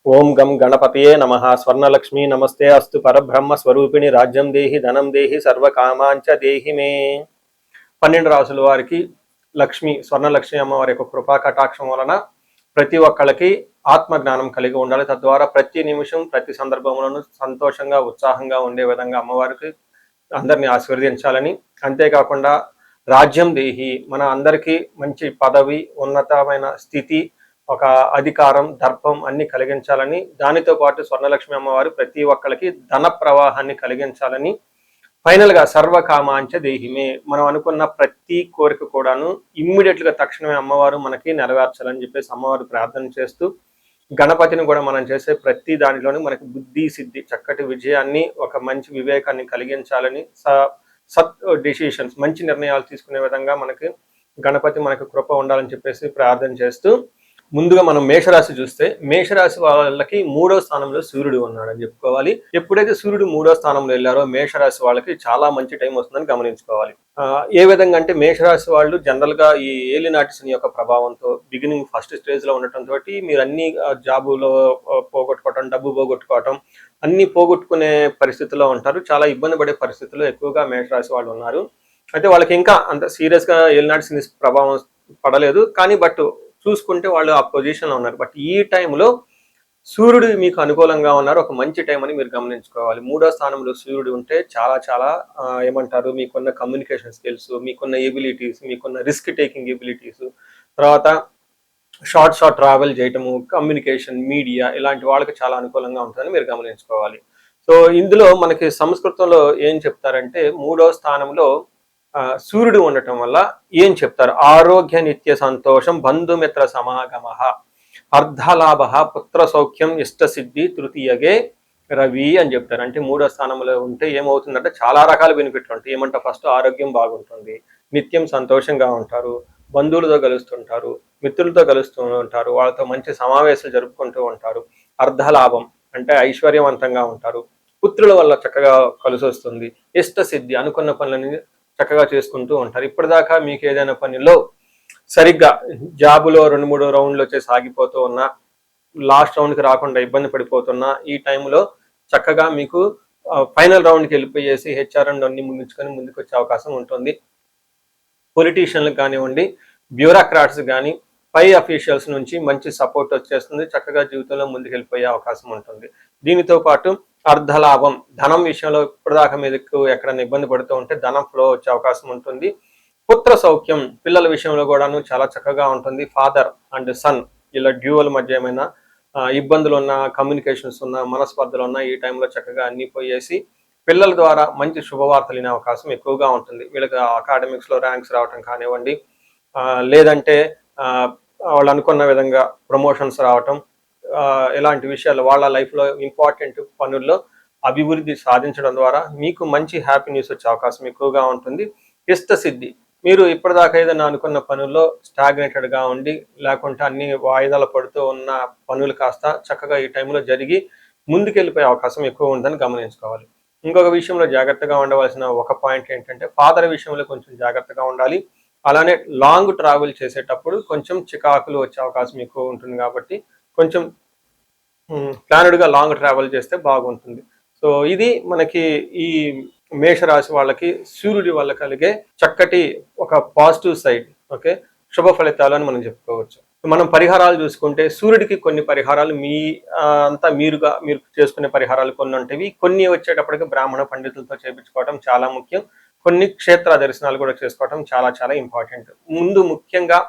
ఓం గం గణపతయే నమః. స్వర్ణలక్ష్మీ నమస్తే అస్తు. పరబ్రహ్మ స్వరూపిణి రాజ్యం దేహి ధనం దేహి సర్వకామాంచ దేహి మే. 12 రాసుల వారికి లక్ష్మి స్వర్ణలక్ష్మి అమ్మవారి యొక్క కృపా కటాక్షం వలన ప్రతి ఒక్కళ్ళకి ఆత్మజ్ఞానం కలిగి ఉండాలి. తద్వారా ప్రతి నిమిషం ప్రతి సందర్భంలోనూ సంతోషంగా ఉత్సాహంగా ఉండే విధంగా అమ్మవారికి అందరినీ ఆశీర్వదించాలని, అంతేకాకుండా రాజ్యం దేహి మన అందరికీ మంచి పదవి, ఉన్నతమైన స్థితి, ఒక అధికారం, దర్పం అన్ని కలిగించాలని, దానితో పాటు స్వర్ణలక్ష్మి అమ్మవారు ప్రతి ఒక్కరికి ధన ప్రవాహాన్ని కలిగించాలని, ఫైనల్ గా సర్వకామాంచ దేహిమే మనం అనుకున్న ప్రతి కోరిక కూడాను ఇమ్మీడియట్ గా తక్షణమే అమ్మవారు మనకి నెరవేర్చాలని చెప్పేసి అమ్మవారు ప్రార్థన చేస్తూ, గణపతిని కూడా మనం చేసే ప్రతి దానిలోనూ మనకి బుద్ధి సిద్ధి చక్కటి విజయాన్ని, ఒక మంచి వివేకాన్ని కలిగించాలని, సత్ డిసిషన్స్ మంచి నిర్ణయాలు తీసుకునే విధంగా మనకి గణపతి మనకు కృప ఉండాలని చెప్పేసి ప్రార్థన చేస్తూ, ముందుగా మనం మేషరాశి చూస్తే, మేషరాశి వాళ్ళకి 3వ స్థానంలో సూర్యుడు ఉన్నాడని చెప్పుకోవాలి. ఎప్పుడైతే సూర్యుడు 3వ స్థానంలో వెళ్ళారో మేషరాశి వాళ్ళకి చాలా మంచి టైం వస్తుందని గమనించుకోవాలి. ఏ విధంగా అంటే మేషరాశి వాళ్ళు జనరల్ గా ఈ ఏలినాటి శని యొక్క ప్రభావంతో బిగినింగ్ ఫస్ట్ స్టేజ్ లో ఉండటంతో మీరు అన్ని జాబులో పోగొట్టుకోవటం, డబ్బు పోగొట్టుకోవటం, అన్ని పోగొట్టుకునే పరిస్థితిలో ఉంటారు. చాలా ఇబ్బంది పడే పరిస్థితుల్లో ఎక్కువగా మేషరాశి వాళ్ళు ఉన్నారు. అయితే వాళ్ళకి ఇంకా అంత సీరియస్ గా ఏలినాటి శని ప్రభావం పడలేదు, కానీ బట్ చూసుకుంటే వాళ్ళు ఆ పొజిషన్లో ఉన్నారు. బట్ ఈ టైంలో సూర్యుడు మీకు అనుకూలంగా ఉన్నారు, ఒక మంచి టైం అని మీరు గమనించుకోవాలి. 3వ స్థానంలో సూర్యుడు ఉంటే చాలా చాలా ఏమంటారు, మీకున్న కమ్యూనికేషన్ స్కిల్స్, మీకున్న ఎబిలిటీస్, మీకున్న రిస్క్ టేకింగ్ ఎబిలిటీస్, తర్వాత షార్ట్ ట్రావెల్ చేయటము, కమ్యూనికేషన్, మీడియా, ఇలాంటి వాళ్ళకి చాలా అనుకూలంగా ఉంటుందని మీరు గమనించుకోవాలి. సో ఇందులో మనకి సంస్కృతంలో ఏం చెప్తారంటే 3వ స్థానంలో సూర్యుడు ఉండటం వల్ల ఏం చెప్తారు, ఆరోగ్య నిత్య సంతోషం, బంధుమిత్ర సమాగమ, అర్ధలాభ, పుత్ర సౌఖ్యం, ఇష్టసిద్ధి, తృతీయగే రవి అని చెప్తారు. అంటే 3వ స్థానంలో ఉంటే ఏమవుతుందంటే చాలా రకాల బెనిఫిట్లు ఉంటాయి. ఏమంటే ఫస్ట్ ఆరోగ్యం బాగుంటుంది, నిత్యం సంతోషంగా ఉంటారు, బంధువులతో కలుస్తుంటారు, మిత్రులతో కలుస్తూ ఉంటారు, వాళ్ళతో మంచి సమావేశాలు జరుపుకుంటూ ఉంటారు. అర్ధలాభం అంటే ఐశ్వర్యవంతంగా ఉంటారు, పుత్రుల వల్ల చక్కగా కలిసి వస్తుంది, ఇష్టసిద్ధి అనుకున్న పనులని చక్కగా చేసుకుంటూ ఉంటారు. ఇప్పటిదాకా మీకు ఏదైనా పనిలో సరిగ్గా జాబులో 2-3 రౌండ్లు వచ్చేసి ఆగిపోతూ ఉన్నా, లాస్ట్ రౌండ్కి రాకుండా ఇబ్బంది పడిపోతున్నా, ఈ టైంలో చక్కగా మీకు ఫైనల్ రౌండ్కి వెళ్ళిపోయేసి హెచ్ఆర్ అండ్ అన్ని ముగించుకొని ముందుకు వచ్చే అవకాశం ఉంటుంది. పొలిటీషియన్లకు కానివ్వండి, బ్యూరోక్రాట్స్ కానీ, పై అఫీషియల్స్ నుంచి మంచి సపోర్ట్ వచ్చేస్తుంది, చక్కగా జీవితంలో ముందుకు వెళ్ళిపోయే అవకాశం ఉంటుంది. దీనితో పాటు అర్ధలాభం, ధనం విషయంలో ఇప్పటిదాకా మీకు ఎక్కడైనా ఇబ్బంది పడుతూ ఉంటే ధనం ఫ్లో వచ్చే అవకాశం ఉంటుంది. పుత్ర సౌఖ్యం, పిల్లల విషయంలో కూడాను చాలా చక్కగా ఉంటుంది. ఫాదర్ అండ్ సన్ ఇలా డ్యూవల్ మధ్య ఏమైనా ఇబ్బందులు ఉన్నా, కమ్యూనికేషన్స్ ఉన్నా, మనస్పర్ధలు ఉన్నా ఈ టైంలో చక్కగా అన్ని పోయేసి పిల్లల ద్వారా మంచి శుభవార్తలు వినే అవకాశం ఎక్కువగా ఉంటుంది. వీళ్ళకి అకాడమిక్స్లో ర్యాంక్స్ రావటం కానివ్వండి, లేదంటే వాళ్ళు అనుకున్న విధంగా ప్రమోషన్స్ రావటం, ఇలాంటి విషయాలు వాళ్ళ లైఫ్లో ఇంపార్టెంట్ పనుల్లో అభివృద్ధి సాధించడం ద్వారా మీకు మంచి హ్యాపీ న్యూస్ వచ్చే అవకాశం ఎక్కువగా ఉంటుంది. ఇష్టసిద్ధి, మీరు ఇప్పటిదాకా ఏదైనా అనుకున్న పనుల్లో స్టాగ్నేటెడ్గా ఉండి, లేకుంటే అన్ని వాయిదాలు పడుతూ ఉన్న పనులు కాస్త చక్కగా ఈ టైంలో జరిగి ముందుకెళ్ళిపోయే అవకాశం ఎక్కువ ఉందని గమనించుకోవాలి. ఇంకొక విషయంలో జాగ్రత్తగా ఉండవలసిన ఒక పాయింట్ ఏంటంటే ఫాదర్ విషయంలో కొంచెం జాగ్రత్తగా ఉండాలి. అలానే లాంగ్ ట్రావెల్ చేసేటప్పుడు కొంచెం చికాకులు వచ్చే అవకాశం ఎక్కువ ఉంటుంది, కాబట్టి కొంచెం ప్లానెడ్గా లాంగ్ ట్రావెల్ చేస్తే బాగుంటుంది. సో ఇది మనకి ఈ మేషరాశి వాళ్ళకి సూర్యుడి వల్ల కలిగే చక్కటి ఒక పాజిటివ్ సైడ్. ఓకే, శుభ ఫలితాలు అని మనం చెప్పుకోవచ్చు. మనం పరిహారాలు చూసుకుంటే సూర్యుడికి కొన్ని పరిహారాలు మీరు చేసుకునే పరిహారాలు కొన్ని ఉంటాయి. కొన్ని వచ్చేటప్పటికి బ్రాహ్మణ పండితులతో చేయించుకోవడం చాలా ముఖ్యం. కొన్ని క్షేత్ర దర్శనాలు కూడా చేసుకోవడం చాలా చాలా ఇంపార్టెంట్. ముందు ముఖ్యంగా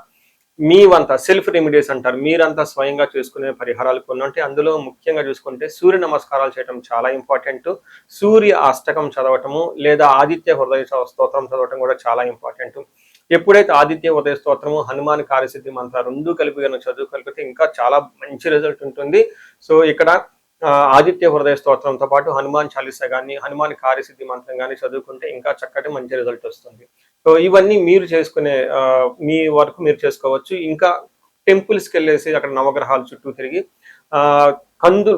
మీవంతా సెల్ఫ్ రెమెడీస్ అంటారు, మీరంతా స్వయంగా చేసుకునే పరిహారాలు కొన్ని ఉంటాయి. అందులో ముఖ్యంగా చూసుకుంటే సూర్య నమస్కారాలు చేయడం చాలా ఇంపార్టెంట్. సూర్య అష్టకం చదవటము లేదా ఆదిత్య హృదయ స్తోత్రం చదవటం కూడా చాలా ఇంపార్టెంట్. ఎప్పుడైతే ఆదిత్య హృదయ స్తోత్రము, హనుమాన్ కార్యసిద్ధి మంత్ర రెండు కలిపి కనుక చదువుకలిపితే ఇంకా చాలా మంచి రిజల్ట్ ఉంటుంది. సో ఇక్కడ ఆదిత్య హృదయ స్తోత్రంతో పాటు హనుమాన్ చాలీసా కానీ, హనుమాన్ కార్యసిద్ధి మంత్రం కానీ చదువుకుంటే ఇంకా చక్కటి మంచి రిజల్ట్ వస్తుంది. సో ఇవన్నీ మీరు చేసుకునే మీ వరకు మీరు చేసుకోవచ్చు. ఇంకా టెంపుల్స్కి వెళ్ళేసి అక్కడ నవగ్రహాల చుట్టూ తిరిగి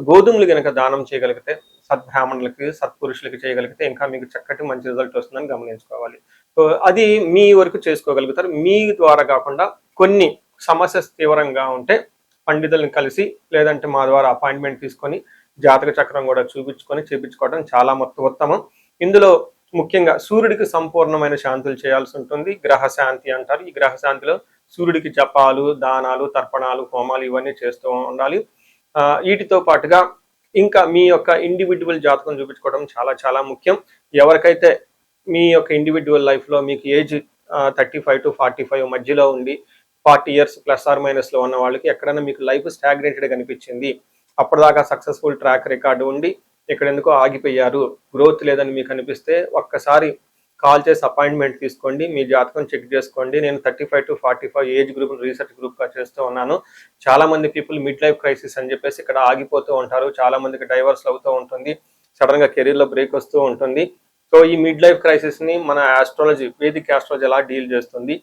గోధుమలు కనుక దానం చేయగలిగితే, సద్బ్రాహ్మణులకి, సత్పురుషులకి చేయగలిగితే ఇంకా మీకు చక్కటి మంచి రిజల్ట్ వస్తుందని గమనించుకోవాలి. సో అది మీ వరకు చేసుకోగలుగుతారు. మీ ద్వారా కాకుండా కొన్ని సమస్య తీవ్రంగా ఉంటే పండితులను కలిసి లేదంటే మా ద్వారా అపాయింట్మెంట్ తీసుకొని జాతక చక్రం కూడా చూపించుకొని చేపించుకోవడం చాలా ఉత్తమం. ఇందులో ముఖ్యంగా సూర్యుడికి సంపూర్ణమైన శాంతులు చేయాల్సి ఉంటుంది. గ్రహ శాంతి అంటారు. ఈ గ్రహ శాంతిలో సూర్యుడికి జపాలు, దానాలు, తర్పణాలు, హోమాలు ఇవన్నీ చేస్తూ ఉండాలి. వీటితో పాటుగా ఇంకా మీ యొక్క ఇండివిజువల్ జాతకం చూపించుకోవడం చాలా చాలా ముఖ్యం. ఎవరికైతే మీ యొక్క ఇండివిజువల్ లైఫ్లో మీకు ఏజ్ 35 to 45 మధ్యలో ఉండి 40 years ప్లస్ ఆర్ మైనస్లో ఉన్న వాళ్ళకి ఎక్కడైనా మీకు లైఫ్ స్టాగ్నేటెడ్ కనిపించింది, అప్పటిదాకా సక్సెస్ఫుల్ ట్రాక్ రికార్డు ఉండి ఇక్కడ ఎందుకో ఆగిపోయారు, గ్రోత్ లేదని మీకు అనిపిస్తే ఒక్కసారి కాల్ చేసి అపాయింట్మెంట్ తీసుకోండి, మీ జాతకం చెక్ చేసుకోండి. నేను 35 to 45 ఏజ్ గ్రూప్ రీసెర్చ్ గ్రూప్గా చేస్తూ ఉన్నాను. చాలా మంది పీపుల్ మిడ్ లైఫ్ క్రైసిస్ అని చెప్పేసి ఇక్కడ ఆగిపోతూ ఉంటారు. చాలా మందికి డైవర్స్ అవుతూ ఉంటుంది, సడన్ గా కెరీర్లో బ్రేక్ వస్తూ ఉంటుంది. సో ఈ మిడ్ లైఫ్ క్రైసిస్ ని మన ఆస్ట్రాలజీ, వేదిక్ ఆస్ట్రాలజీ ఎలా డీల్ చేస్తుంది,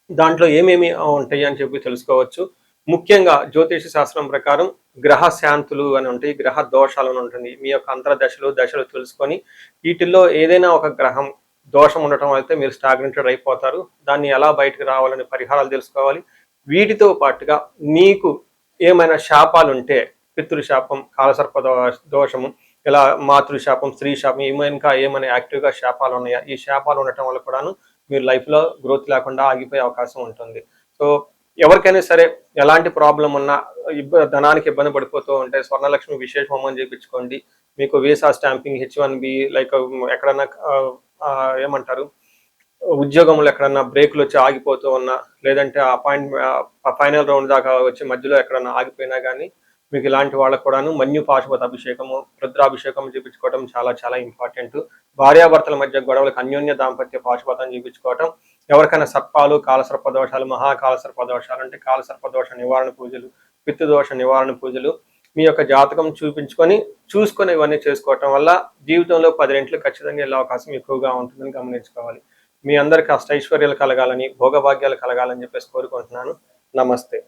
దాంట్లో ఏమేమి ఉంటాయి అని చెప్పి తెలుసుకోవచ్చు. ముఖ్యంగా జ్యోతిష శాస్త్రం ప్రకారం గ్రహ శాంతులు అని ఉంటాయి, గ్రహ దోషాలు అని ఉంటుంది. మీ యొక్క అంతర్దశలు దశలు తెలుసుకొని వీటిల్లో ఏదైనా ఒక గ్రహం దోషం ఉండటం అయితే మీరు స్టాగ్నెంటెడ్ అయిపోతారు. దాన్ని ఎలా బయటకు రావాలని పరిహారాలు తెలుసుకోవాలి. వీటితో పాటుగా మీకు ఏమైనా శాపాలు ఉంటే, పితృశాపం, కాలసర్ప దోషము, ఇలా మాతృశాపం, స్త్రీ శాపం, ఏమైనా యాక్టివ్గా శాపాలు ఉన్నాయా, ఈ శాపాలు ఉండటం వల్ల కూడాను మీరు లైఫ్లో గ్రోత్ లేకుండా ఆగిపోయే అవకాశం ఉంటుంది. సో ఎవరికైనా సరే ఎలాంటి ప్రాబ్లం ఉన్నా, ధనానికి ఇబ్బంది పడిపోతూ ఉంటే స్వర్ణలక్ష్మి విశేష హోమం చేయించుకోండి. మీకు వీసా స్టాంపింగ్, H1B, లైక్ ఎక్కడన్నా ఏమంటారు ఉద్యోగంలో ఎక్కడన్నా బ్రేక్లు వచ్చి ఆగిపోతూ ఉన్నా, లేదంటే ఫైనల్ రౌండ్ దాకా వచ్చి మధ్యలో ఎక్కడన్నా ఆగిపోయినా కానీ మీకు ఇలాంటి వాళ్ళకు కూడాను మన్యు పాశుపత అభిషేకము, రుద్రాభిషేకం చేయించుకోవడం చాలా చాలా ఇంపార్టెంట్. భార్యాభర్తల మధ్య గొడవలకు అన్యోన్య దాంపత్య పాశుపతం చేయించుకోవటం, ఎవరికైనా సర్పాలు, కాలసర్ప దోషాలు, మహాకాలసర్ప దోషాలు అంటే కాలసర్ప దోష నివారణ పూజలు, పితృదోష నివారణ పూజలు మీ యొక్క జాతకం చూసుకొని ఇవన్నీ చేసుకోవటం వల్ల జీవితంలో 10 రెట్లు ఖచ్చితంగా వెళ్ళే అవకాశం ఎక్కువగా ఉంటుందని గమనించుకోవాలి. మీ అందరికీ అష్టైశ్వర్యాలు కలగాలని, భోగభాగ్యాలు కలగాలని చెప్పేసి కోరుకుంటున్నాను. నమస్తే.